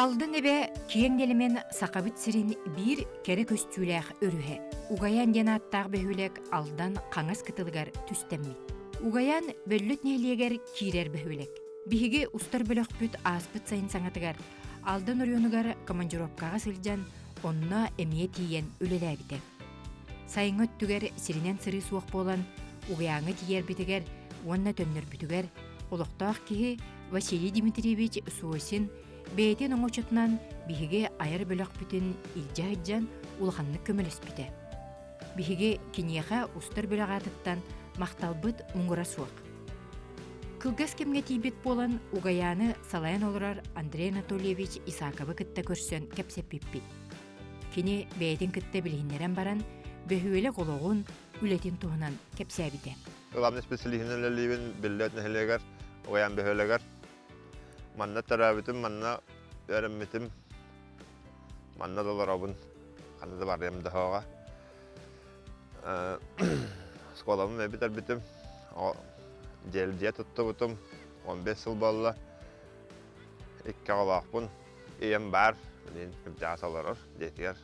Aldın ebe kиеңнелемен сақабыт сирин bir кері көстүләх өрүһе. Угаян денаттаг бөһүлек алдан қаңас кытылгар түстәммит. Угаян бөллөт нәһлиегер кирер бөһүлек. Биһиге устар бөлөкпүт аспыт сайын саңатыгар алдан өрүнүгар командировкага сылжан онна эмие тиен үлеләбите. Сайыңыт түгер сиринен сыры суох болан угаяңы тиер битигер онна төннөр бүтүгер олоқтаах киһи Василий Дмитриевич Суосин бейтен оңочотунан биһиге айыр бөлөк бүтүн илжа-ыджан улаханны көмөлөспүтэ. Биһиге киниэха устар бөлөгатыттан макталбыт муңура суак. Кылгас кемге тийбит болан угаяны салайан олорар Андрей Анатольевич Исаковы кытта көрсөн кепсеппиппит. Кини бейтен кытта билихиннерен баран бөһүөле кологун үлетин туһунан кепсәбите. Главный специалистин биллет нехлегер, уян бөһөлегер. Манна тарабытым, манна өрөммитим. Манна долларабын. Канада барым дахага. Сколамын битер битим. Желдия туттубутум. 15 жыл болла. Икки алакпын. Эм бар. Мен жасалар, детер.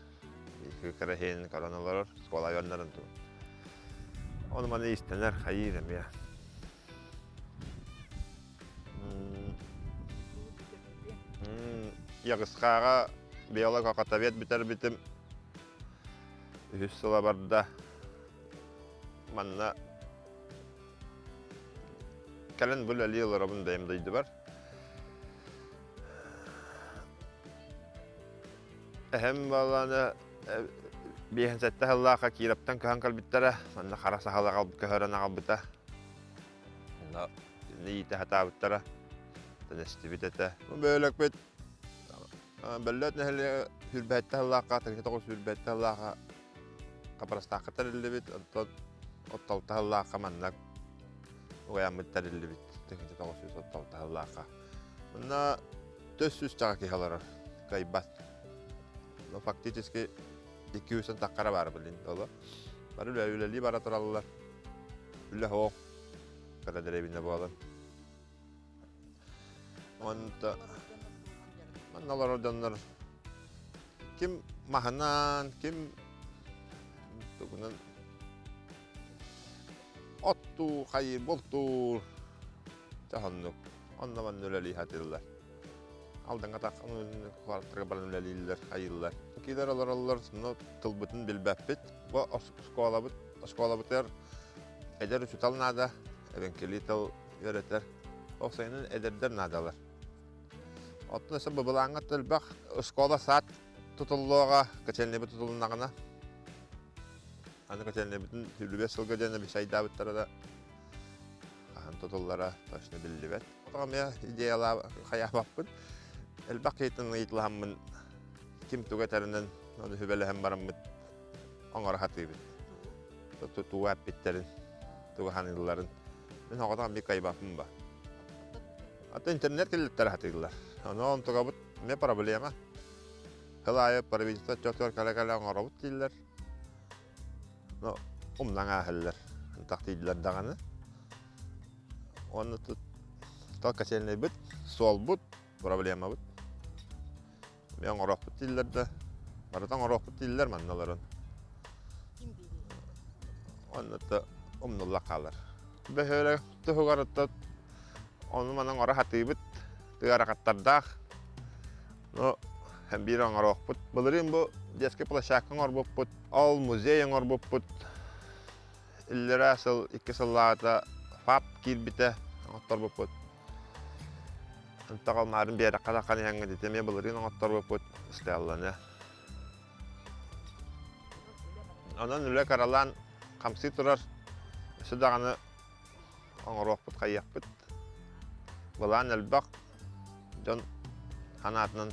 Кырахен короналар, скола йоннарын ту. Onu bana istenler hayırım ya. Yağısqağa biyolog akatabiyat biter bitim. Üssüla barda manna kalen bul ali yıllarabın dayımdaydı var. Hem vallahi Bihen sette hallaqa kiraptan kahan kalbittara, manna qarasa hallaqa kahörana qalbita. Manna niite hatabittara, tanesti bitete. Böylek bit. Bellet nehli hürbette hallaqa, takit toqus hürbette hallaqa. Qaparastaqatar illi bit, ottalta hallaqa manna uyanmittar illi bit. Takit toqus ottalta hallaqa. Manna tössüs çaqaki halara kaybat. No faktiski 200 takkara var bilin ola. Var öyle bara turallar. Öyle hoq. Kada derebinde bolan. Onta mannalar odanlar. Kim mahanan, kim tugunan ottu hayır boltur. Tahannuk. Onnaman öyle hatirler. Aldanga takımın kuartırga balan üleliyler, hayırlar. Kiler alırlar, tılbıtın bilbepbit. Bu askolabıtlar eder uçutal nada, evenkeli tal yöreter. O sayının ederder nadalar. Otun ise babalanga tılbak, askola saat tutulluğa, kaçenlebi tutulunağına. Hani kaçenlebinin hüllübe sılgacana bir şey davıtlara da tutullara taşını billibet. Otam ya, ideyalar kaya bakın. Elbaqetin yitlahamın kim tugatarinden onu hübelehem baramıt onlara hatibit. Tuwap bitterin, tuhanilların. Ben haqatan bir kaybapım var. Hatta internet kilitler hatidiler. Onu tugabut ne problema? Halaya parabita çoktor kala onarabut diller. No, umlanga heller. Taqtidler dağını. Onu tut kaçenle bit, sol but problema bit. Ben oraq bitiller de. Baratan oraq bitiller mannaların. Onu da umnulla kalır. Böyle tuhugarıtta onu manan oraq hatibit. Tıgarakattarda. No, hem bir oraq bit. Bilirim bu deske plaşakın oraq bit. Al muzeyin oraq bit. İller asıl 2 yıllarda fab kirbite oraq bit. Antaqal marın bir qadaqan yangi diteme bilirin ottar boput isteyallan. Anan üle karalan qamsi turar. Şudağını oңoroqput qayyaqput. Bulan elbaq jon hanatının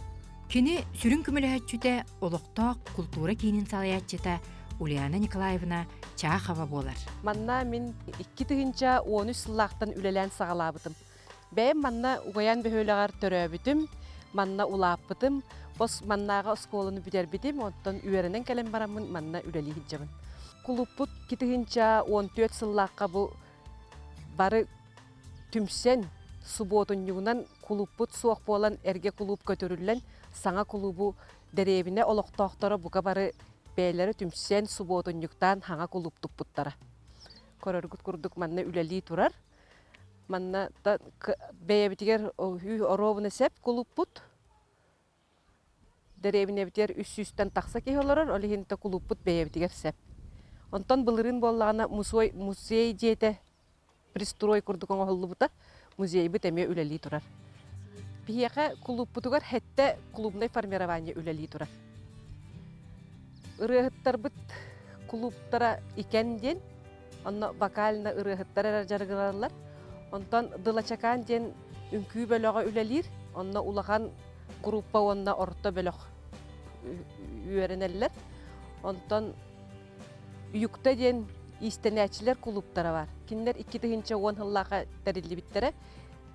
Kini sürün kümülehətçüte oloqtaq kultura kinin salaятчыта Ульяна Николаевна Чахова болар. Manna min 2 tığınca 13 yıllaqtan ülelen sağalabıdım. Ben manna ugayan behölegar töröbütüm, manna ulapbıdım. Os mannaga oskolunu biterbidim, ondan üverenen kalem baramın manna üleli hicamın. Kuluput 2 tığınca 14 yıllaqqa bu barı tümsen subotunюгунан кулуппут суох болан эрге кулуп көтөрүллен саңа кулубу деребине олохтоохторо буга бары бээлери түмсен суботунюктан хаңа кулуп туппуттара. Көрөргүт курдук манна үлели турар. Манна да бэебитигер оробуна сеп кулуппут. Деребине битер үс-үстен тақса кехолорор, олихинта кулуппут бэебитигер сеп. Онтон былырын боллагана музей жете пристрой курдук оңоллубута музей бит эме үлели турар. Бияка кулуппутугар хетте клубный формирование үлели турар. Ырыхыттар бит клубтара икен ден, онно вокально ырыхыттар жаргыларлар. Онтон дылачакан ден үнкүү бөлөгө үлелир, онно улаган группа онна орто бөлөг үйренеллер. Онтон үйүктө ден истенечилер клубтара бар. Киндер 2-10 хыллага терилли биттере.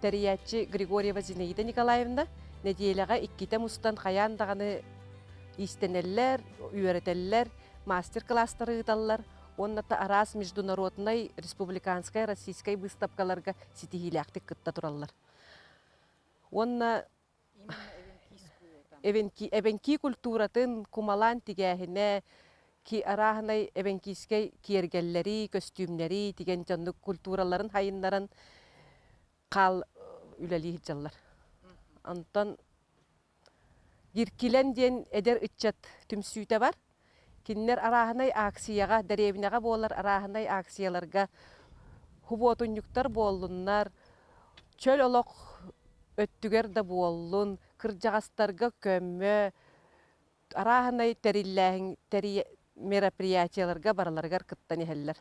Териячи Григорьева Зинаида Николаевна неделяга 2 мустан каян даганы истенеллер, үйрөтеллер, мастер-класстары ыталлар. Онната арас международной, республиканской, российской выставкаларга ситихиляктык кытта тураллар. Онна эбенки культуратын кумалан тигәһине ки арахнай эбенкискей киергеллери, костюмнери тиген жанны культураларын хайыннарын кал үлели жаллар. Антон гиркилен ден эдер итчат түмсүйте бар. Киннер арахнай акцияга, деребинега болар арахнай акцияларга хуботунюктар боллуннар. Чөл олок өттүгер да боллун, кыржагастарга көммө, арахнай терилләһин тери мероприятияларга барларгар кыттан ихеллер.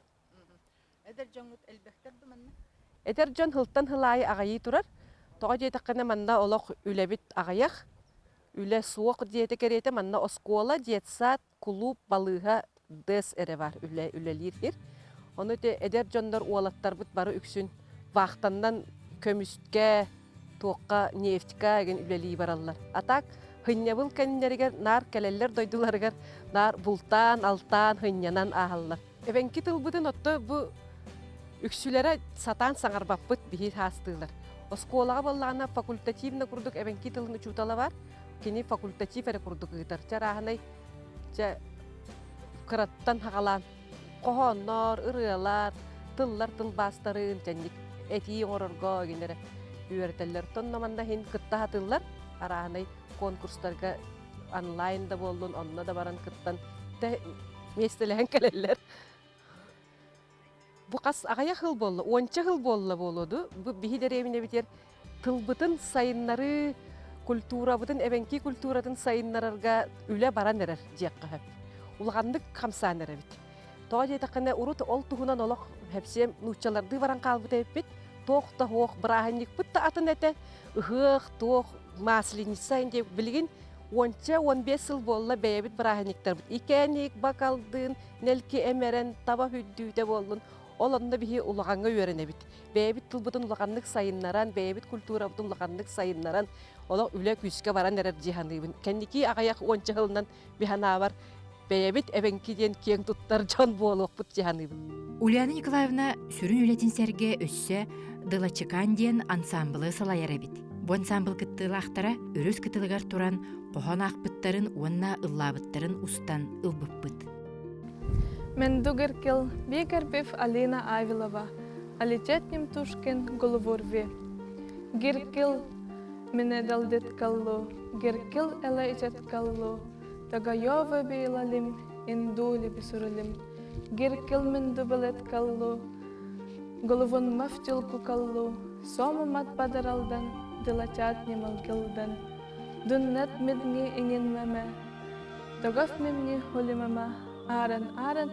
Эдер жоңут элбектер думенне? Эдер жон хылтан хылайы агайы турар. Тога жетеккана манна олок үлебит агаяк. Үле суок диете керете манна оскола, детсад, клуб, балыга дес эре бар үлелир хир. Оны те эдер жондар уалаттар бит бары үксүн вақтандан көмүстке, тоққа, нефтька ген үлели бараллар. Атак хыннябыл кеннеригер нар келеллер дойдуларгар нар бултан, алтан, хыннянан ахаллар. Эбенки тылбытын отто бу үксүлere сатан саңарбаппыт бихир хастыылар. Осколага боллана факультативна курдук эбенки тылын учутала бар. Кини факультатив эре курдук ыйтар. Чараханай ча кыраттан хагалан кохоннор, ырыалар, тыллар тылбастарын жанник эти орорго генере үйрөтеллер. Тонноманда хин кытта хатыллар. Араханай конкурстарга онлайнда болдун, онна да баран кыттан те местелеген келеллер. Бу кас агая хыл болду, 10 хыл болду. Бу бихидеребине битер тылбытын сайыннары, культурабытын, эбенки культуратын сайыннарга үле баран эрер жакка хеп. Улгандык камсан эребит. Тога жетаккана урут ол тугунан олох хепсем нучаларды баран калбыт эппит. Тоқта хоқ браханник бутта атын эте. Ыхых тоқ масленица инде билген 10-15 жыл болла бэбит браханниктер бит. Икеник бакалдын, нелки эмерен таба хүддүйте болдун. Ол онда бихи улаганга үйренебит. Бэбит тылбытын улаганлык сайыннаран, бэбит культурабытын улаганлык сайыннаран олог үле күскө баран эрер жиханыбын. Кендики агаяк 10 жылынан бихана бар. Бэбит эбенкиден кең туттар жон болуқпыт жиханыбын. Ульяна Николаевна сүрүн үлетин серге өссө дылачыкан диен ансамблы салайарабит. Бу ансамбл кыттылактара өрөс кытылыгар туран кохон акпыттарын уонна ыллабыттарын устан ылбыппыт. Мен дугеркил Бекербев Алина Авилова, Аличетним Тушкин Головорви. Гиркил мене далдет каллу, гиркил эла ичет каллу, Тагайова бейлалим, индули бисуралим. Гиркил мен дубелет каллу, головон мафтилку каллу, сому мат падаралдан, дилачат немалгилдан. Дуннет мидни инин меме, Тагав мемни холимама, Арын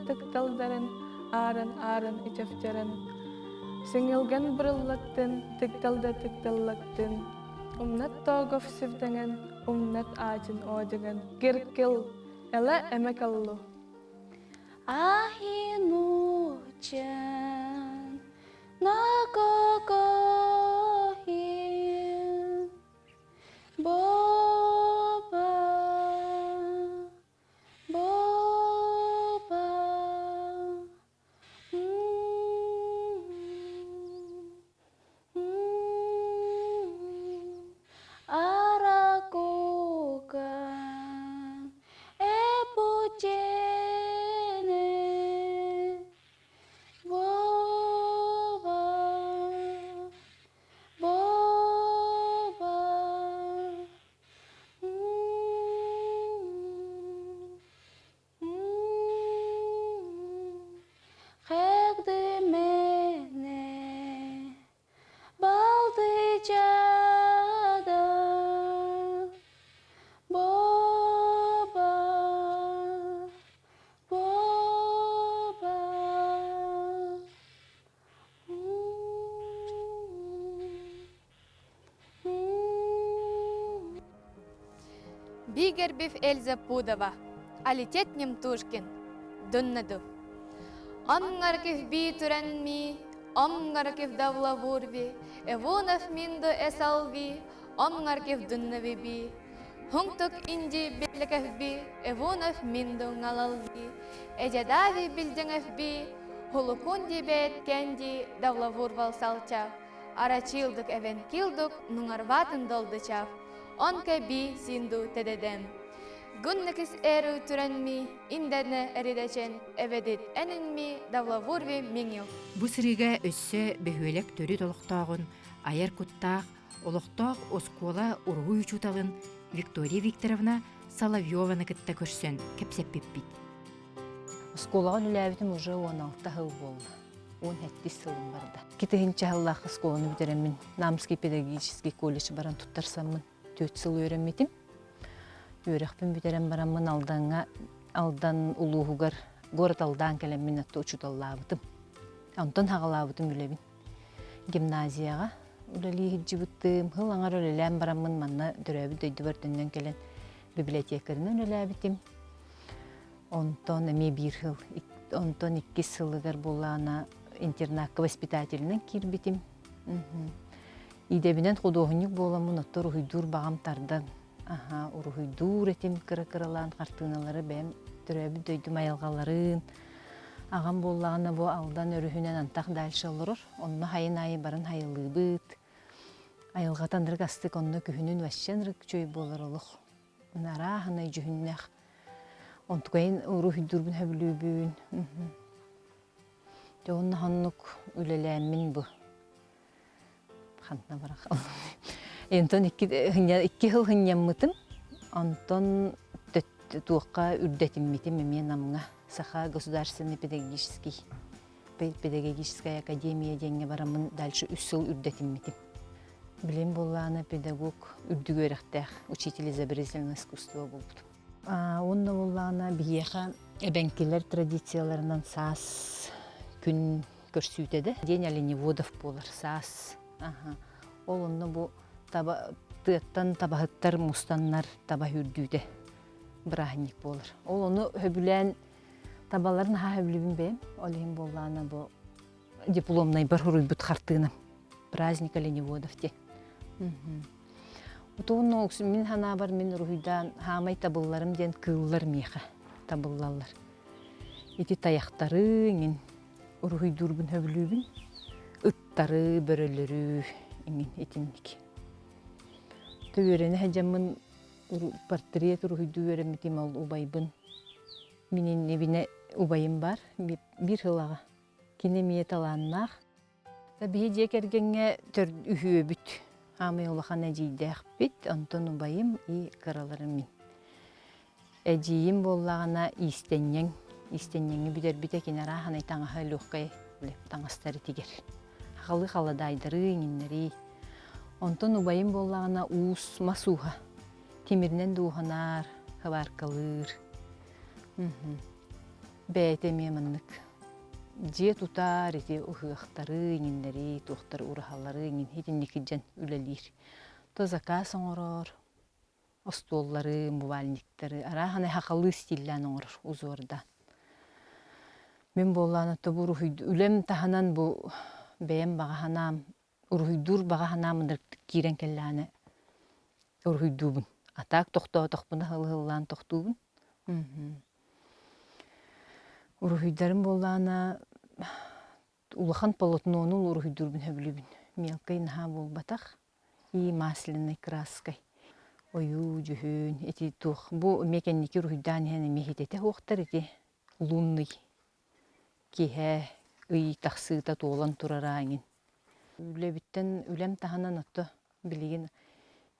тыкталдарын, арын ичефтерен. Сиңелген бұрыллаттын, тыкталлаттын. Умнат тоғов сивденген, умнат ачын одеген. Гиркил, эле эмекаллу. Ахинучен, нагогохин, боба. Бигербив Эльза Пудова, Алитет Немтушкин, Дуннаду. Амнгаркив би туренми, амнгаркив давлавурби, Эвонов минду эсалви, амнгаркив дуннави би. Хунгтук инди белекев би, Эвонов минду налалви, Эжадави билдеңев би, Хулукунди беткенди давлавур валсалчав, Арачилдук эвен килдук нуңарватын долдычав, Онка би синду тедедем. Гуннекис эру түренми, индене эридечен, эведит эненми, давлавурви миңил. Бу сырыга өссө бөхөлек төрү толуктаагын аяр куттаах олохтоох оскуола ургу учуталын Виктория Викторовна Соловьёваны кытта көрсөн кепсеппиппит. Сколаға үләбітім уже 16 хыл болды. 17 сылым барда. Кетігінші халлақы сколаны бітеремін. Намский педагогический колледж баран тұттарсамын. 4 сыл өйренметім. Өйрекпін бітерем барамын алдан улуғығар. Город алдан кәлемін атты ұчуталлабытым. Антон хағалабытым үләбін. Гимназияға үләлі хиджібіттім. Хыл аңар үләләм барамын. Манна дүрәбі дөйді бөртінен кәлен библиотекарынан үләбітім. Онтон эми бир хыл, онтон 2 сылыгар булана интернатка воспитательнен кирбитим. Идебинен художник боламын, оттор уйдур багам тардан. Уруйдур этим кыры-кырылан картыналары бәм төрөбү дөйдүм аялгаларын. Агам болланы бу алдан өрүхүнен антак дальше олорор. Онна хайын айы барын хайылыбыт. Айылгатандыр гастык онна күхүнүн ващенрык чөй болор олох. Нара ханай жүхүннэх. Онтукайын уруйдурбун хөбүлүбүн. Жонна ханнук үлеләмин бу. Хантна барак. Энтон 2 хыл хынняммытым. Антон туакка үрдетиммитим мен намга Саха государственный педагогическая академия денге барамын дальше 3 жыл үрдетиммитим. Билем болланы педагог үрдүгөрөктөх учитель изобразительного искусства болбут. Онна болланы бияха эбенкелер традицияларынан саас күн көрсүтеді. День оленеводов болар саас. Ол онна бу тыаттан табахыттар мустаннар таба хүрдүүтэ брахник болар. Ол оны хөбүлэн табаларын хөбүлүбүн бэм. Олейм болланы бу дипломнай бар хуруйбут хартыына. Праздник оленеводов те. Утуунну мен хана бар мен рухидан хамай табылларым ден кыллар меха табыллалар. Эти таяктары рухидурбун хөбүлүбүн ыттары бөрөлөрү этинник. Төөрөне хажамын портрет рухиду өремитим ал убайбын. Менин небине убайым бар бир хылага. Кинемие таланнах. Табии жекергенге төр үхөбүт. Амай улахан әжейдәк бит, Антон убайым и караларым мен. Әжейім боллағана истеннен бидер бите кенара ханай таңаха лөккай таңастары тигер. Халы халадайдары еңіннері. Антон убайым боллағана уус масуха. Темірнен дуғанар, хаваркалыр. Бәйтеме маннык. Же тутар эти ухыктары еңіннері, туқтар урахалары еңін хетіннекіджен үлелер. Тозака соңырор, остоллары, мувальниктары, араханы хақалы стиллан оңырор узорда. Мен болланы тобу үлем таханан бу бәйім бағаханам, урухидур бағаханамындыр кирен келланы урухидубын. Атак тоқтуын, хылы-хыллан тоқтуын. Урухидарым болланы улахан полотнону урухидурбын хөбүлүбүн. Мелкай наха болбатах и масляной краской. Ою жүхүн, эти тух. Бу мекенники урухидан хәне мехетете хоқтар эти лунный. Кихе ый тахсыта толан турараңын. Үлебиттен үлем таханан отто билеген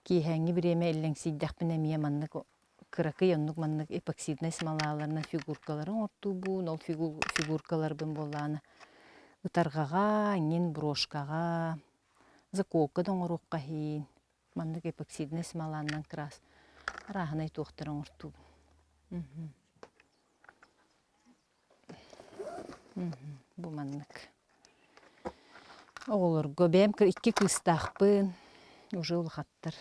кихәңи биреме эллеңсиддәкпен әмие маннык кыракы яннук маннык эпоксидный смолаларына фигуркаларын орту бу, нол фигуркалар бен болланы. Утаргага, ңен брошкага, заколка доңорукка хин, маннык эпоксидный смоланнан крас. Раханай туохтарын орту. Бу маннык. Олар гобем 2 кыстақпын. уже улахаттар.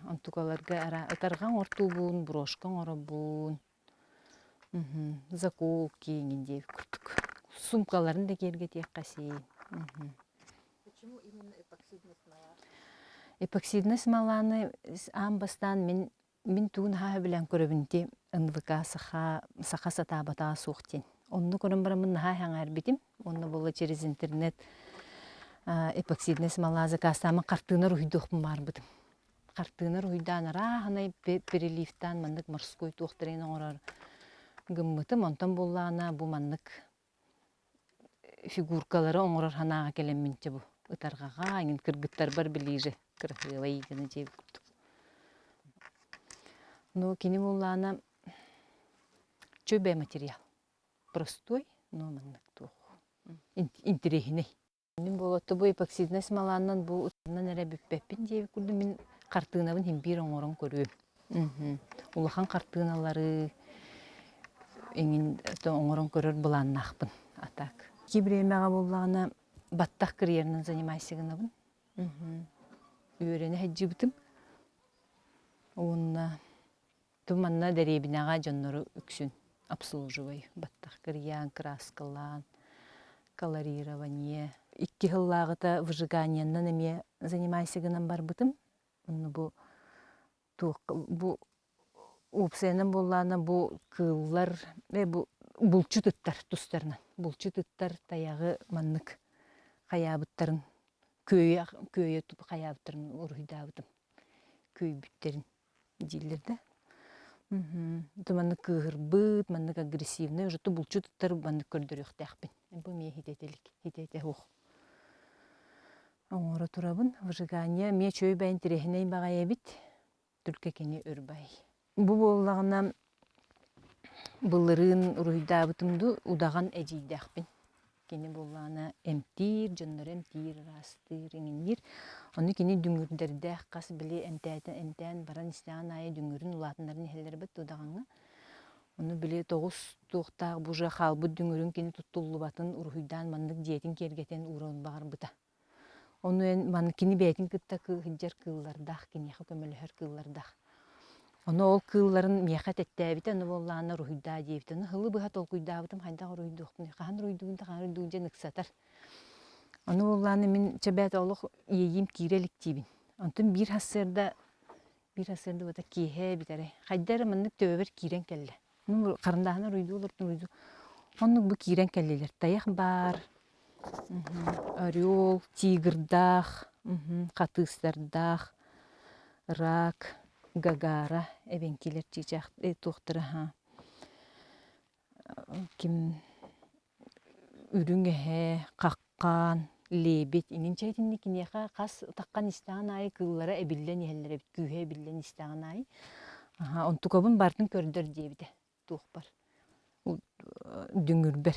Антукаларга ара ытарган ортубун, брошкан оробун. Заколки ингендей күрдүк. Сумкаларын да керге тек касейин. Почему именно эпоксидная смола? Эпоксидный смоланы амбастан мен туын ха билен көрөбүнти НВК саха сатабата суухтен. Онну көрөн барамын ха хаңар битим. Онну боло через интернет эпоксидный смола заказтамын картыынар уйдуқпын бар бытым. Картыынар уйдан ара ханай переливтан мандык морской туохтырын оңорор гыммытым. Онтан боллана бу мандык фигуркалары оңорор ханага келемминче бу. Ытаргага аңын кыргыттар бар билиже. Кыргылай гына жеп күттүк. Но кини боллана чөбе материал. Простой, но мандык туох. Интересный. Мен болотто бу эпоксидный смоланын бу утынан эре бүппеппин жеп күрдүм. Мен картыынабын хим бир оңорон көрөм. Улахан картыыналары эңин оңорон көрөр буланнакпын. Атак. Кибремега боллагана баттак карьернан занимайсыгынабын. Үйрені хаджибытым. Онна туманна деребинага жоннору үксүн обслуживай. Баттак карьян, краскалан, колорирование. 2 хыллагыта выжиганияннан эме занимайсыгынан барбытым. Онна бу опсенен боллана бу кыллар, бу булчу тыттар тустарынан. Булчу тыттар таягы маннык хаябыттарын көйе туп хаябыттарын уруйдабытым. Көй бүттерин жиллерде. Маннык кыгырбыт, маннык агрессивный, уже ту булчу тыттар маннык көрдөрөктәкпин. Бу ме хитете хух. Оңора турабын, выжигание, ме чөй бәйін тирехиней бағая бит, түлкі кені өрбай. Бу боллағына былырын уруйдабытымды удаған әжейдәкпин. Кені боллағына әмтир, жоннор әмтир, растыр, еңінер. Оны кені дүңгірдердәк қас біле әмтән баран істеген айы дүңгірін улатындарын әлер біт удағанға. Оны біле 9 тоқтақ бұжа қалбы дүңгірін кені тұттулы батын уруйдан мандық диетин кергетен урауын бағар бұта. Оны маны кені бәйтін кытта кыгыджар кыллардақ, кенеха көмөлөхөр кыллардақ. Оны ол кылларын мияқа тәттәбіті, оны боллағына руйда дейбіті. Оны хылы бұға тол күйдабытым, хайдағы руйдуқтын. Қаған руйдуғын ұқсатар. Оны боллағына мен чабәт олық ейім кирелік дейбін. Онтын бір хасырда бұта кейе бітәрі. Хайдары мындық төбер кирен кәлі. Қарындағына руйду олырдың руйду. Оны бұл кирен кәлелер. Таяқ бар. Орел, тигрдах, қатыстардах, рак, гагара, эбенкилер чичақ тоқтыры. Ким үріңе, қаққан, лебет. Инин чайтынны кинеха қас таққан истаған айы кыллара әбіллен еллер, күйе әбіллен истаған айы. Онтукабын бардың көрдір дейбіде, тоқ бар. Дүңірбер.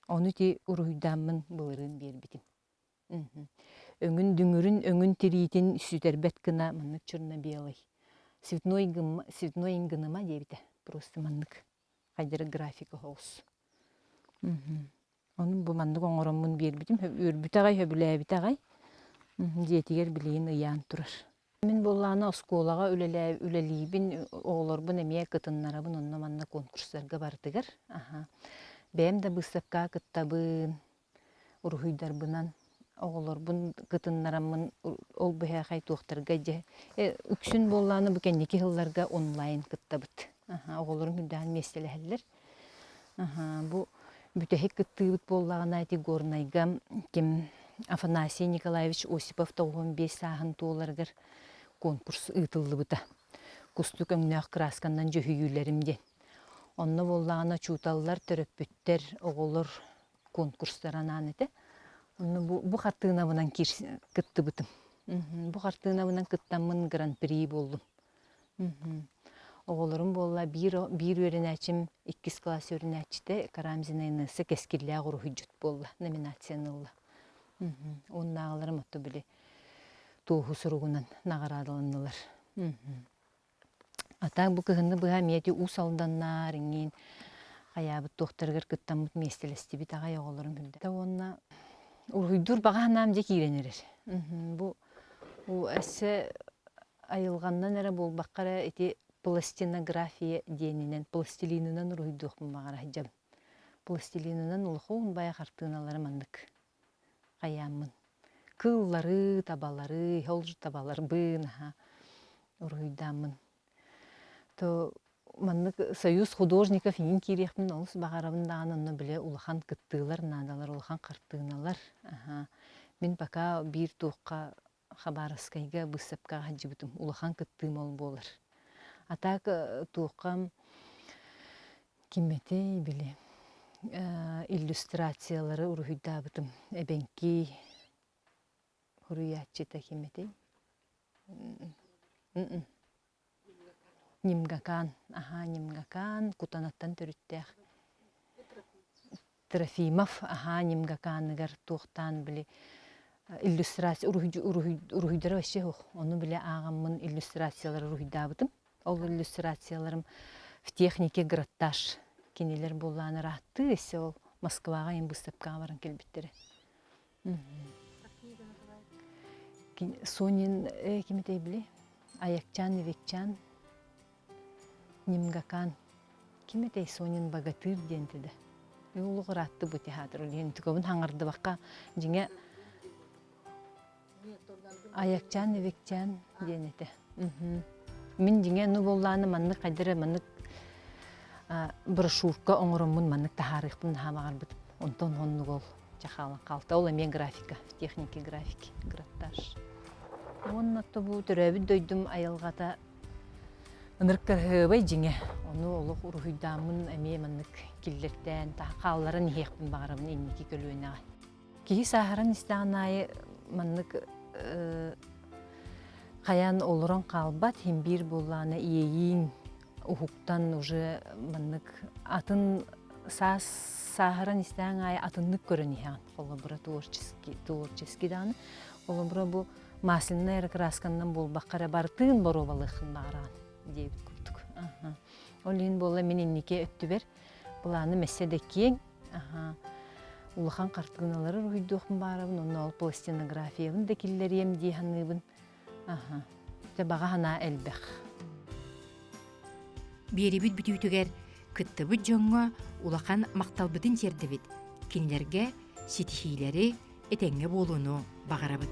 Onu ti uruydamın bılırın berbitim. Öngün düngürün, öngün tiritin süterbet kına manlık çırna belay. Светной гыныма дебите. Просто маннык. Хайдары графика хоус. Onun bu mandık oңоромун бербитим. Өрбүтагай, хөбүләбитагай. Диетигер билейин ыян турар. Мен болланы осколага үлелейбин, оғлорбун эмие кытыннарабын, онна манна конкурсларга бардыгар. Бәм да быстапка кыттабын, урухуйдарбынан, оғлорбун кытыннарамын, ол бәхе қай туқтарга же. Үксүн болланы bu кәнеки хылларга онлайн кыттабыт. Оғлорым хүндаhan местеләһәлләр. Бу бүтәһек кыттыбыт боллағына айти горнайга кем Афанасий Николаевич Осипов 95 сағын туоларгар конкурс ытыллыбыта. Кустук өңнәк краскандан жөһүйүләримден. Онны боллағына чуталлар, төрөппүттер, оғылыр конкурстаран анеті. Бу қартығынабынан кыттыбытым. Бу қартығынабынан кыттамын гран-при болдым. Оғылырым болла bir өрінәчім, 2 класс өрінәчіте Карамзинайнысы кәскерлі ағыру хүджіт болла, номинациянылла. Onun ağlarım atı bile tuğu suruğundan nağaradılındılar. Ata bu kızını bıha miyeti usaldanlar, ingen ayabıt doktorgar kıttamıt mestelesti bit ağay oğlarım hülde. Ta onna uydur bağa namca kirenir. Bu У әссе айылғаннан әрі болбаққара эти пластинография денинен, пластилинынан руйдуқпын бағара жам. Пластилинынан улхуын бая қартыналары мандык. Қаямын. Кыллары, табалары, холжу табалары бын, руйдамын. То мандык Союз художников ин кирехпін олыс бағарабын дағанын біле улахан кыттылар, надалар, улахан қартыналар. Мен пока бир туққа хабараскайга бысапка хаджибытым. Улахан кыттым ол болар. Атак туққам кимметей биле иллюстрациялары урухидабытым. Эбенки хуруяччита кимметей. Нимгакан. Нимгакан. Кутанаттан төрүттэх. Трофимов. Нимгаканыгар туқтан биле иллюстрация урухидара вообще хох. Onu bile ağamın иллюстрациялары урухидабытым. Ол иллюстрацияларым в технике граттаж. Кинелер болланы ратты, есе ол Москваға ен бұстапқа баран келбеттері. Сонин, кеметей біле? Аякчан, Ивекчан, Нимгакан. Кеметей Сонин богатыр дентеді. Олығы ратты бұте хатыр. Түкөбін хаңарды баққа жеңе Аякчан, Ивекчан денеті. Мен жеңе ну болланы манны қайдыры, манны брошюрка оңырымын маннык тахарықпын хамағар бұтып. Онтон онны ол жақалын қалты. Ол әмен графика, техники графики, граттаж. Оннатты бұл түрәбі дөйдім айылғата ынырықтар ғыбай жеңе. Оны олық ұрғыдамын әме маннык келдерттен, қалларын еқпін бағарабын еннекі көлуіне. Кейі сағырын істаған айы маннык қаян олырын қалбат, хем бір боланы иейін ухуктан уже маннык атын сахаран истәң ай атыннык көрөн иһан. Холла бура творческий дан. Холла бура бу масляная красканнан болбаккара бартын боробалыхын баран деп күттүк. Олин болла менен нике өттүбер. Буланы месседекең. Улахан картыналары руйдухун барабын, оны ол пластинографиябын да киллерем диханыбын. Те бага хана элбек. Беребит бүтүтүгер кыттыбыт жоңға улахан макталбытын сердебит. Кинилерге ситихилери этеңге болуну багарабыт.